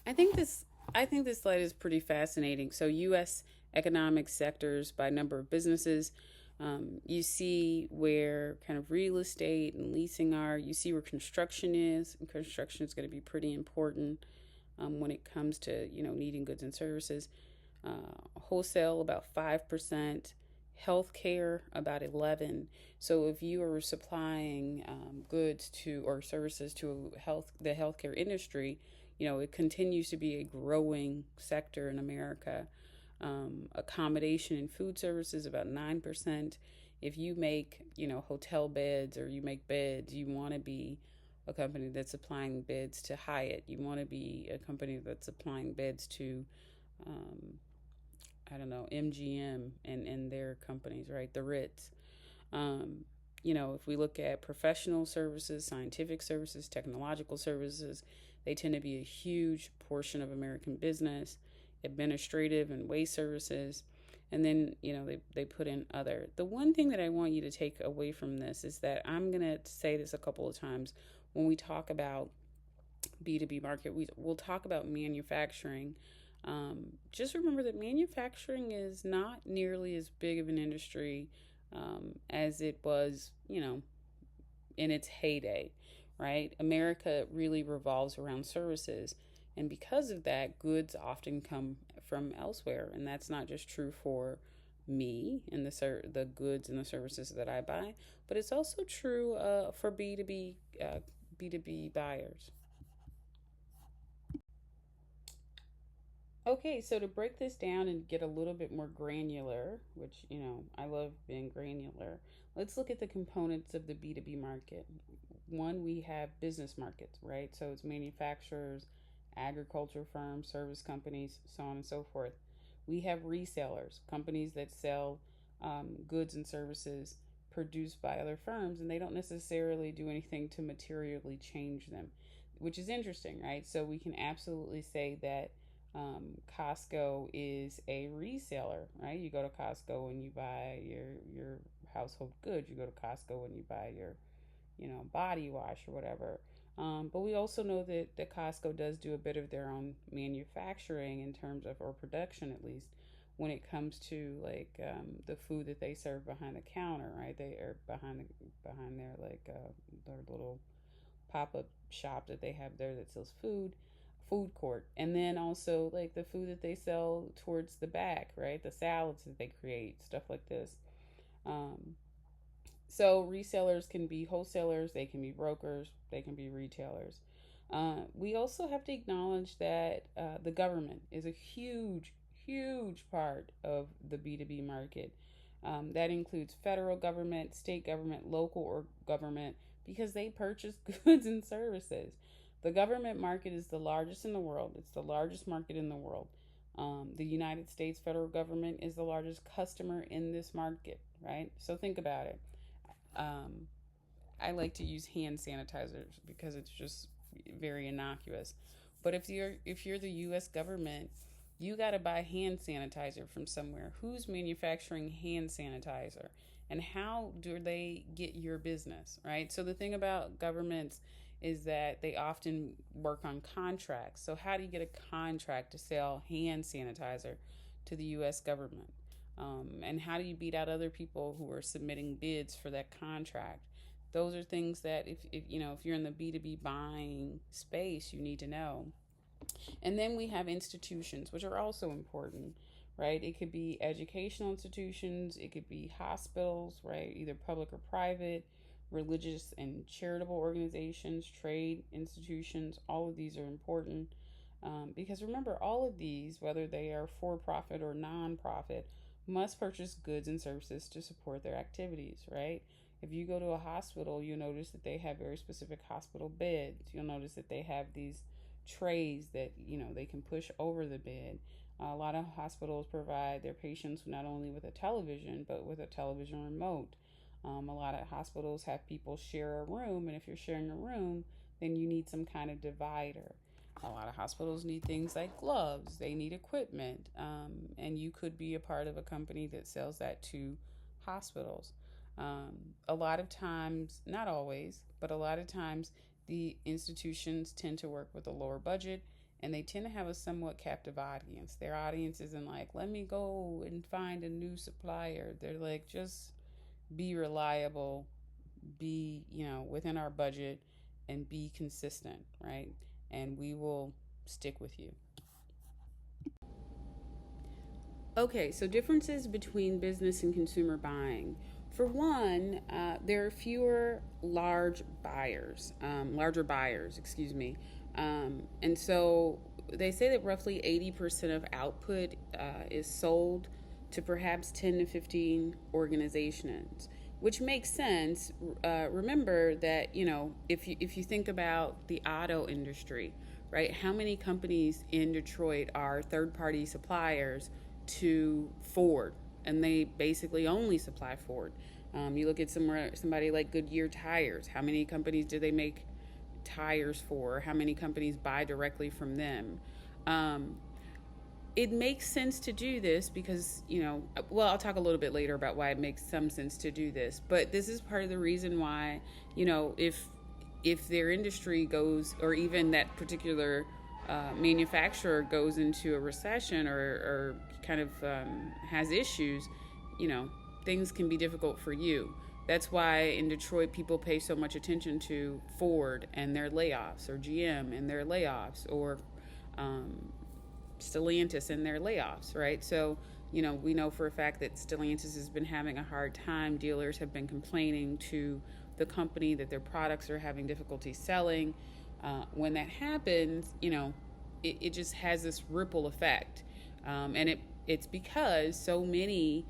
I think this I think this slide is pretty fascinating. So U.S. economic sectors by number of businesses. You see where kind of real estate and leasing are. You see where construction is. And construction is going to be pretty important when it comes to needing goods and services. Wholesale about 5%, healthcare about 11. So if you are supplying goods to or services to the healthcare industry, it continues to be a growing sector in America. Accommodation and food services about 9%. If you make hotel beds or you make beds, you want to be a company that's supplying beds to Hyatt. You want to be a company that's supplying beds to um, I don't know, MGM and their companies, right? The Ritz. Um, if we look at professional services, scientific services, technological services, they tend to be a huge portion of American business, administrative and waste services. And then, they put in other. The one thing that I want you to take away from this is that I'm going to say this a couple of times when we talk about B2B market, we'll talk about manufacturing. Just remember that manufacturing is not nearly as big of an industry as it was, in its heyday, right? America really revolves around services. And because of that, goods often come from elsewhere. And that's not just true for me and the goods and the services that I buy, but it's also true for B2B buyers. Okay, so to break this down and get a little bit more granular, which, I love being granular, let's look at the components of the B2B market. One, we have business markets, right? So it's manufacturers, agriculture firms, service companies, so on and so forth. We have resellers, companies that sell goods and services produced by other firms, and they don't necessarily do anything to materially change them, which is interesting, right? So we can absolutely say that Costco is a reseller, right? You go to Costco and you buy your household goods. You go to Costco and you buy your, body wash or whatever. But we also know that Costco does do a bit of their own manufacturing in terms of, or production at least, when it comes to like the food that they serve behind the counter, right? They are behind their their little pop up shop that they have there that sells food court, and then also like the food that they sell towards the back, right? The salads that they create, stuff like this. Um, so resellers can be wholesalers, they can be brokers, they can be retailers. We also have to acknowledge that the government is a huge part of the B2B market. That includes federal government, state government, local or government, because they purchase goods and services. The government market is the largest in the world. It's the largest market in the world. The United States federal government is the largest customer in this market, right? So think about it. Um, I like to use hand sanitizers because it's just very innocuous. But if you're the U.S. government, you got to buy hand sanitizer from somewhere. Who's manufacturing hand sanitizer, and how do they get your business, right? So the thing about governments is that they often work on contracts. So how do you get a contract to sell hand sanitizer to the U.S. government? And how do you beat out other people who are submitting bids for that contract? Those are things that if you're in the B2B buying space, you need to know. And then we have institutions, which are also important, right? It could be educational institutions, it could be hospitals, right? Either public or private, religious and charitable organizations, trade institutions. All of these are important. Because remember, all of these, whether they are for profit or non-profit, must purchase goods and services to support their activities, right? If you go to a hospital, you'll notice that they have very specific hospital beds. You'll notice that they have these trays that they can push over the bed. A lot of hospitals provide their patients not only with a television but with a television remote. A lot of hospitals have people share a room, and if you're sharing a room, then you need some kind of divider. A lot of hospitals need things like gloves, they need equipment, and you could be a part of a company that sells that to hospitals. A lot of times, not always, but a lot of times, the institutions tend to work with a lower budget and they tend to have a somewhat captive audience. Their audience isn't like, let me go and find a new supplier. They're like, just be reliable, be, within our budget, and be consistent, right? And we will stick with you. Okay, so differences between business and consumer buying. For one, there are fewer larger buyers, excuse me. And so they say that roughly 80% of output is sold to perhaps 10 to 15 organizations, which makes sense. Remember that, if you think about the auto industry, right, how many companies in Detroit are third party suppliers to Ford, and they basically only supply Ford. You look at somebody like Goodyear Tires. How many companies do they make tires for? How many companies buy directly from them? It makes sense to do this because, I'll talk a little bit later about why it makes some sense to do this, but this is part of the reason why, if their industry goes, or even that particular manufacturer goes into a recession, or kind of has issues, things can be difficult for you. That's why in Detroit people pay so much attention to Ford and their layoffs, or GM and their layoffs, or Stellantis and their layoffs, right? So, we know for a fact that Stellantis has been having a hard time. Dealers have been complaining to the company that their products are having difficulty selling. When that happens, it just has this ripple effect. And it's because so many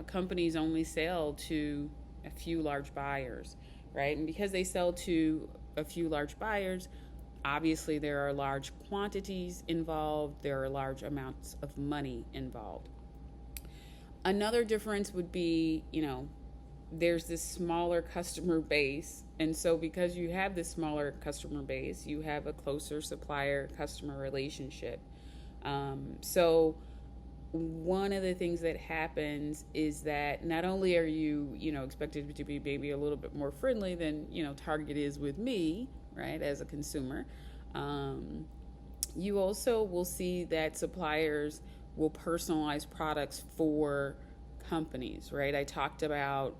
companies only sell to a few large buyers, right? And because they sell to a few large buyers, obviously there are large quantities involved, there are large amounts of money involved. Another difference would be, there's this smaller customer base. And so because you have this smaller customer base, you have a closer supplier-customer relationship. So one of the things that happens is that not only are you, expected to be maybe a little bit more friendly than, Target is with me, right, as a consumer, you also will see that suppliers will personalize products for companies, right? I talked about,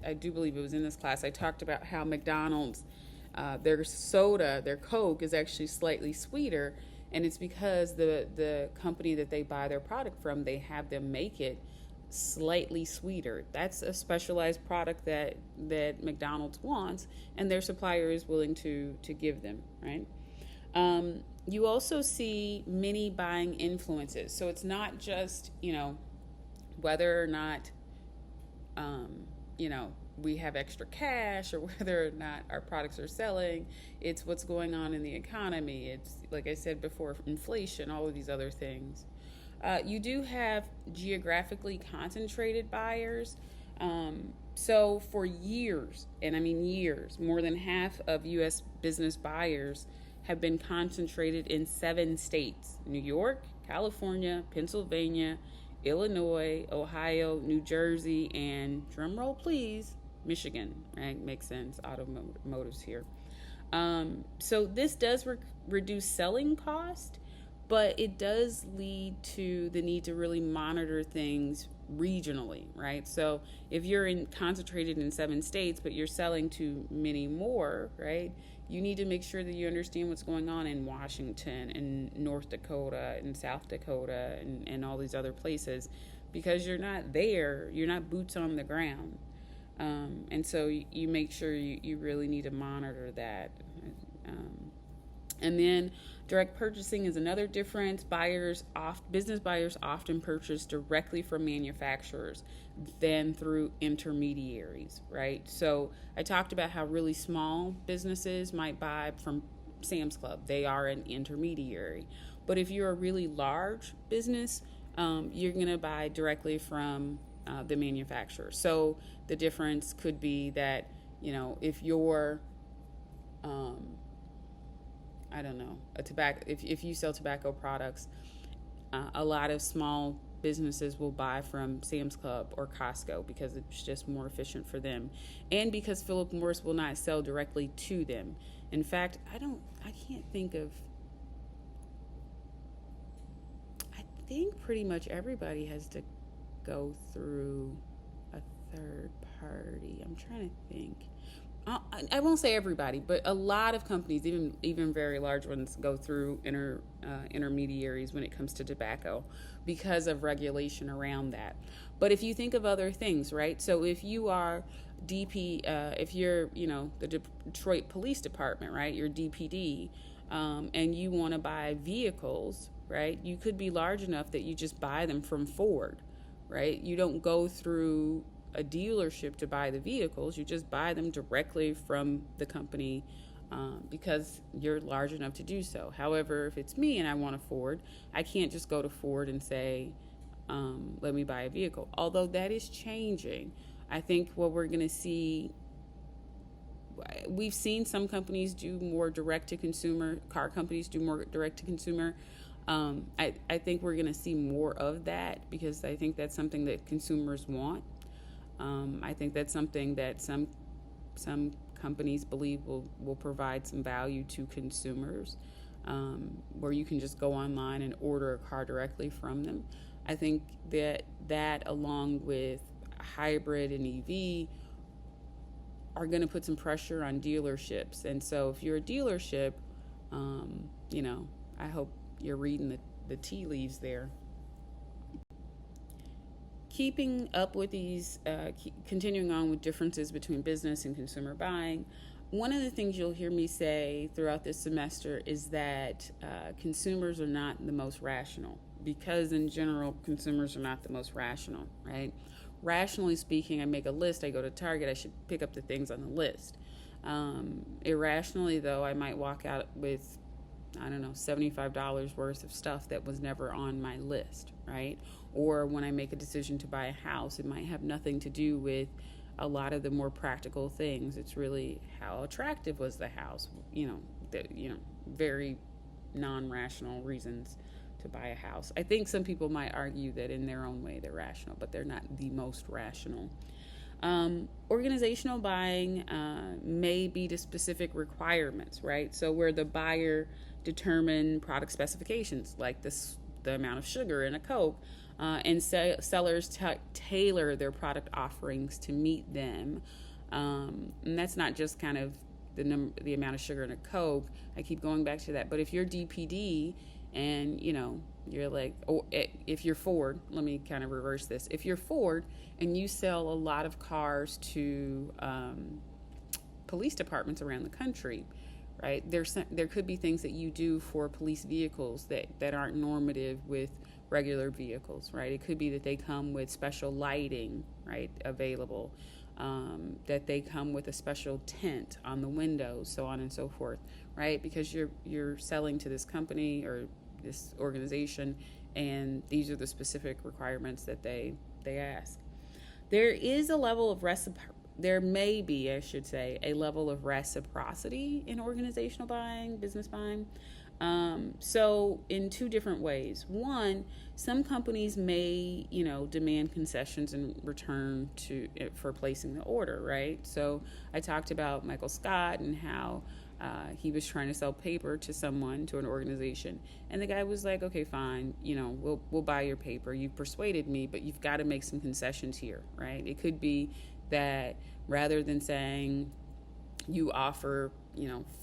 I do believe it was in this class, I talked about how McDonald's, their soda, their Coke is actually slightly sweeter, and it's because the company that they buy their product from, they have them make it slightly sweeter. That's a specialized product that McDonald's wants, and their supplier is willing to give them, right? You also see many buying influences. So it's not just, whether or not, we have extra cash, or whether or not our products are selling. It's what's going on in the economy. It's, like I said before, inflation, all of these other things. You do have geographically concentrated buyers. So for years, and I mean years, more than half of U.S. business buyers have been concentrated in 7 states: New York, California, Pennsylvania, Illinois, Ohio, New Jersey, and, drumroll please, Michigan, right? Makes sense, automotives here. So this does reduce selling cost, but it does lead to the need to really monitor things regionally, right? So if you're concentrated in 7 states, but you're selling to many more, right? You need to make sure that you understand what's going on in Washington and North Dakota and South Dakota and all these other places, because you're not there, you're not boots on the ground. And so you make sure you really need to monitor that. And then direct purchasing is another difference. Business buyers often purchase directly from manufacturers than through intermediaries, right? So I talked about how really small businesses might buy from Sam's Club. They are an intermediary. But if you're a really large business, you're going to buy directly from the manufacturer. So the difference could be that, if you're I don't know, if you sell tobacco products, a lot of small businesses will buy from Sam's Club or Costco because it's just more efficient for them, and because Philip Morris will not sell directly to them. In fact, I can't think of think pretty much everybody has to go through a third party. I'm trying to think. I won't say everybody, but a lot of companies, even very large ones, go through intermediaries when it comes to tobacco because of regulation around that. But if you think of other things, right? So if you are if you're the Detroit Police Department, right? You're DPD, and you want to buy vehicles, right? You could be large enough that you just buy them from Ford, right? You don't go through a dealership to buy the vehicles. You just buy them directly from the company, because you're large enough to do so. However, if it's me and I want a Ford, I can't just go to Ford and say, let me buy a vehicle. Although that is changing. I think what we're going to see, we've seen some companies do more direct to consumer, car companies do more direct to consumer. I think we're going to see more of that because I think that's something that consumers want. I think that's something that some companies believe will provide some value to consumers, where you can just go online and order a car directly from them. I think that along with hybrid and EV are going to put some pressure on dealerships. And so if you're a dealership, I hope you're reading the tea leaves there. Keeping up with these, continuing on with differences between business and consumer buying, one of the things you'll hear me say throughout this semester is that consumers are not the most rational, because in general, consumers are not the most rational, right? Rationally speaking, I make a list, I go to Target, I should pick up the things on the list. Irrationally, though, I might walk out with, $75 worth of stuff that was never on my list, right? Or when I make a decision to buy a house, it might have nothing to do with a lot of the more practical things. It's really how attractive was the house, very non-rational reasons to buy a house. I think some people might argue that in their own way they're rational, but they're not the most rational. Organizational buying may be to specific requirements, right? So where the buyer determine product specifications, like the amount of sugar in a Coke, and sellers tailor their product offerings to meet them. And that's not just kind of the amount of sugar in a Coke. I keep going back to that. But if you're DPD and, you're like, if you're Ford, let me kind of reverse this. If you're Ford and you sell a lot of cars to police departments around the country, right? There could be things that you do for police vehicles that aren't normative with regular vehicles, right? It could be that they come with special lighting, right, available, that they come with a special tint on the windows, so on and so forth, right? Because you're selling to this company or this organization, and these are the specific requirements that they ask. There is a level of there may be, I should say, a level of reciprocity in organizational buying, business buying. So in two different ways. One, some companies may, demand concessions in return for placing the order, right? So I talked about Michael Scott and how he was trying to sell paper to an organization, and the guy was like, okay, fine, we'll buy your paper. You've persuaded me, but you've got to make some concessions here, right? It could be that rather than saying you offer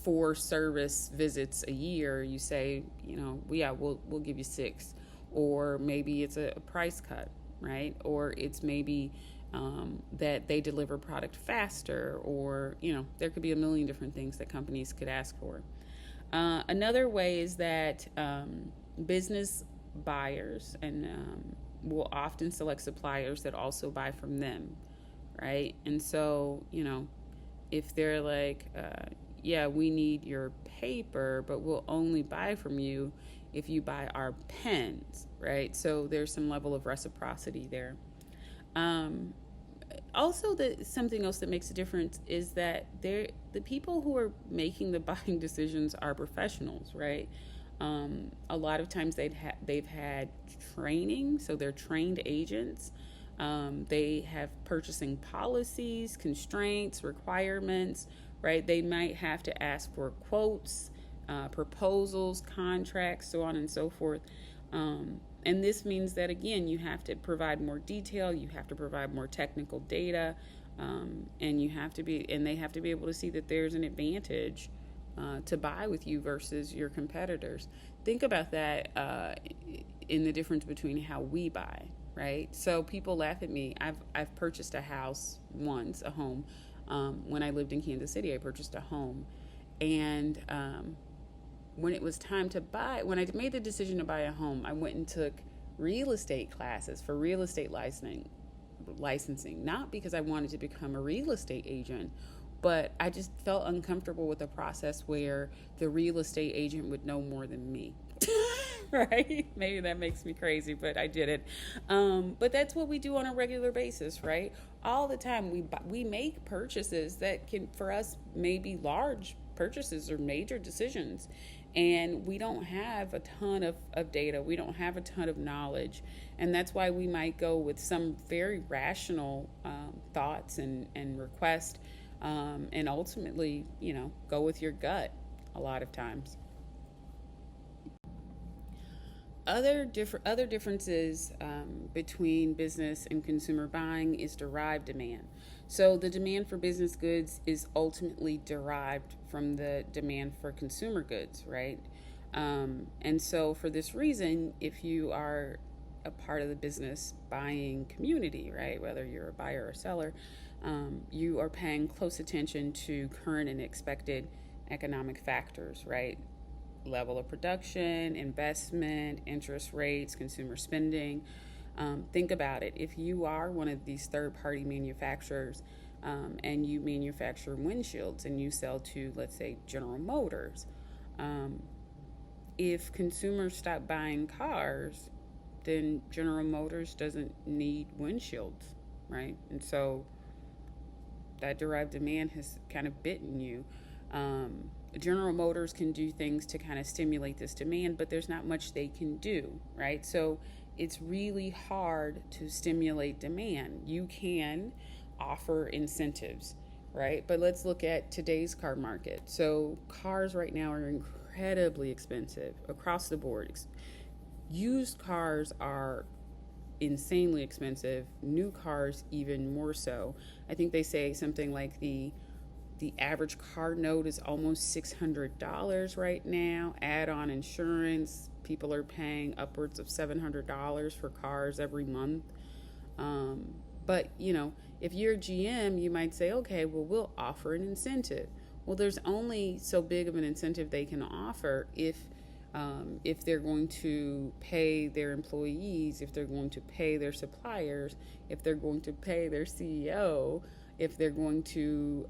4 service visits a year, you say, we'll give you 6, or maybe it's a price cut, right? Or it's maybe that they deliver product faster, or there could be a million different things that companies could ask for. Another way is that business buyers will often select suppliers that also buy from them, right? And so if they're like, we need your paper, but we'll only buy from you if you buy our pens, right? So there's some level of reciprocity there. Also, something else that makes a difference is that the people who are making the buying decisions are professionals, right? A lot of times they've had training, so they're trained agents. They have purchasing policies, constraints, requirements, right? They might have to ask for quotes, proposals, contracts, so on and so forth. And this means that, again, you have to provide more detail, you have to provide more technical data, and they have to be able to see that there's an advantage to buy with you versus your competitors. Think about that in the difference between how we buy, right? So people laugh at me. I've purchased a house once, a home. When I lived in Kansas City, I purchased a home, and when it was time to buy, when I made the decision to buy a home, I went and took real estate classes for real estate licensing, not because I wanted to become a real estate agent, but I just felt uncomfortable with a process where the real estate agent would know more than me. Right? Maybe that makes me crazy, but I did it. But that's what we do on a regular basis, right? All the time we make purchases that can, for us, may be large purchases or major decisions. And we don't have a ton of data. We don't have a ton of knowledge. And that's why we might go with some very rational thoughts and requests, and ultimately, go with your gut a lot of times. Other differences between business and consumer buying is derived demand. So the demand for business goods is ultimately derived from the demand for consumer goods, right? And so for this reason, if you are a part of the business buying community, right, whether you're a buyer or seller, you are paying close attention to current and expected economic factors, right? Level of production, investment, interest rates, consumer spending. Think about it. If you are one of these third-party manufacturers, and you manufacture windshields and you sell to, let's say, General Motors, if consumers stop buying cars, then General Motors doesn't need windshields, right? And so that derived demand has kind of bitten you. General Motors can do things to kind of stimulate this demand, but there's not much they can do, right? So it's really hard to stimulate demand. You can offer incentives, right? But let's look at today's car market. So cars right now are incredibly expensive across the board. Used cars are insanely expensive. New cars even more so. I think they say something like the average car note is almost $600 right now. Add on insurance, people are paying upwards of $700 for cars every month. But if you're GM, you might say, okay, well, we'll offer an incentive. Well, there's only so big of an incentive they can offer if they're going to pay their employees, if they're going to pay their suppliers, if they're going to pay their CEO, if they're going to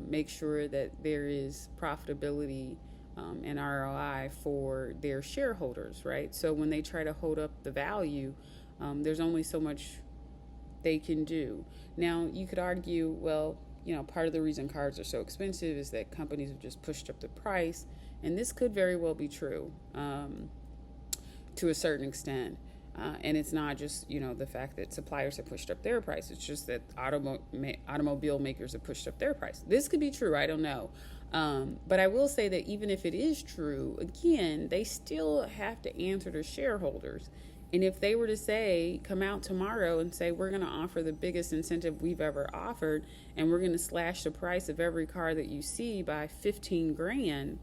make sure that there is profitability and ROI for their shareholders, right? So when they try to hold up the value, there's only so much they can do. Now, you could argue, well, part of the reason cars are so expensive is that companies have just pushed up the price, and this could very well be true to a certain extent. And it's not just, the fact that suppliers have pushed up their price. It's just that automobile makers have pushed up their price. This could be true. I don't know. But I will say that even if it is true, again, they still have to answer to shareholders. And if they were to come out tomorrow and say, we're going to offer the biggest incentive we've ever offered, and we're going to slash the price of every car that you see by 15 grand,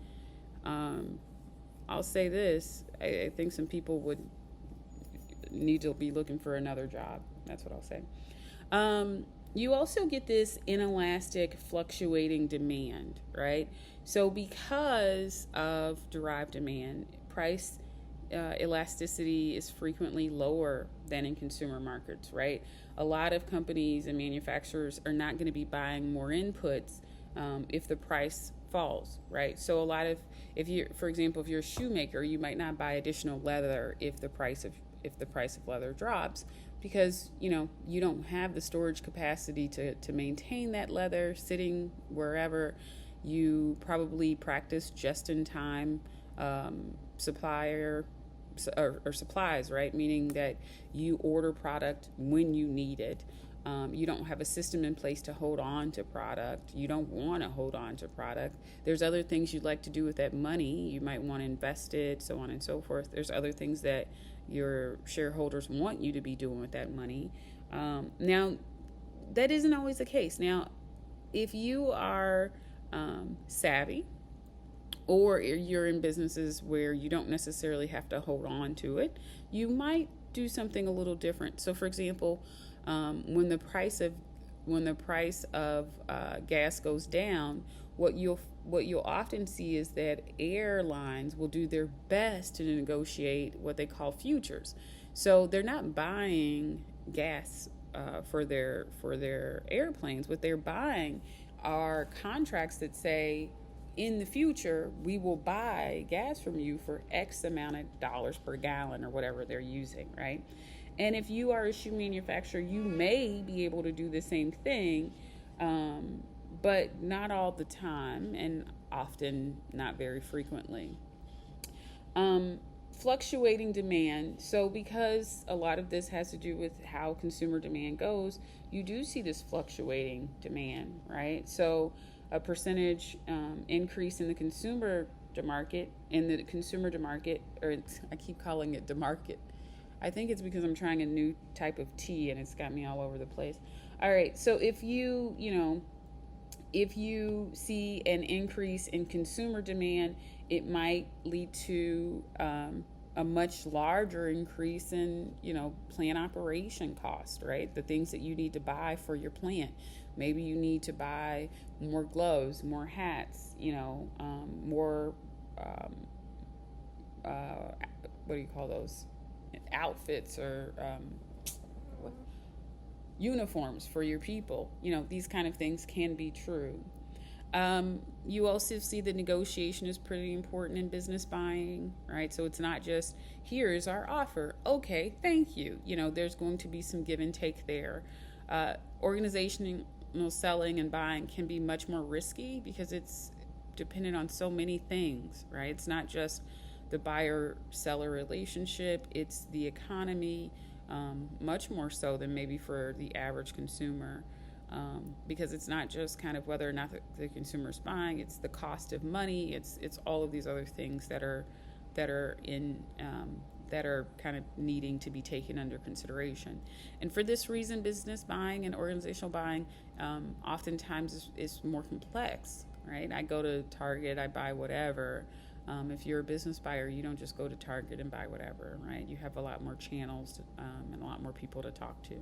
I'll say this, I think some people would need to be looking for another job. That's what I'll say. You also get this inelastic fluctuating demand, right? So because of derived demand, price elasticity is frequently lower than in consumer markets, right? A lot of companies and manufacturers are not going to be buying more inputs if the price falls, right? So for example, if you're a shoemaker, you might not buy additional leather if the price of leather drops, because you don't have the storage capacity to maintain that leather sitting wherever. You probably practice just in time supplier or supplies, right? Meaning that you order product when you need it. You don't have a system in place to hold on to product. You don't want to hold on to product. There's other things you'd like to do with that money. You might want to invest it, so on and so forth. There's other things that your shareholders want you to be doing with that money. Now, that isn't always the case. Now, if you are savvy, or you're in businesses where you don't necessarily have to hold on to it, you might do something a little different. So, for example, when the price of gas goes down, what you'll often see is that airlines will do their best to negotiate what they call futures. So they're not buying gas for their airplanes. What they're buying are contracts that say, in the future, we will buy gas from you for X amount of dollars per gallon or whatever they're using, right? And if you are a shoe manufacturer, you may be able to do the same thing, but not all the time, and often not very frequently. Fluctuating demand. So because a lot of this has to do with how consumer demand goes, you do see this fluctuating demand, right? So a percentage increase in the consumer market, or I keep calling it market. I think it's because I'm trying a new type of tea and it's got me all over the place. All right, so if you see an increase in consumer demand, it might lead to a much larger increase in, plant operation cost, right? The things that you need to buy for your plant. Maybe you need to buy more gloves, more hats, more, what do you call those? Outfits or uniforms for your people. These kind of things can be true. You also see the negotiation is pretty important in business buying, right? So it's not just, here's our offer. Okay, thank you. There's going to be some give and take there. Organizational selling and buying can be much more risky because it's dependent on so many things, right? It's not just the buyer-seller relationship, it's the economy, much more so than maybe for the average consumer, because it's not just kind of whether or not the consumer is buying, it's the cost of money, it's all of these other things that are kind of needing to be taken under consideration. And for this reason, business buying and organizational buying oftentimes is more complex, right? I go to Target, I buy whatever. If you're a business buyer, you don't just go to Target and buy whatever, right? You have a lot more channels and a lot more people to talk to.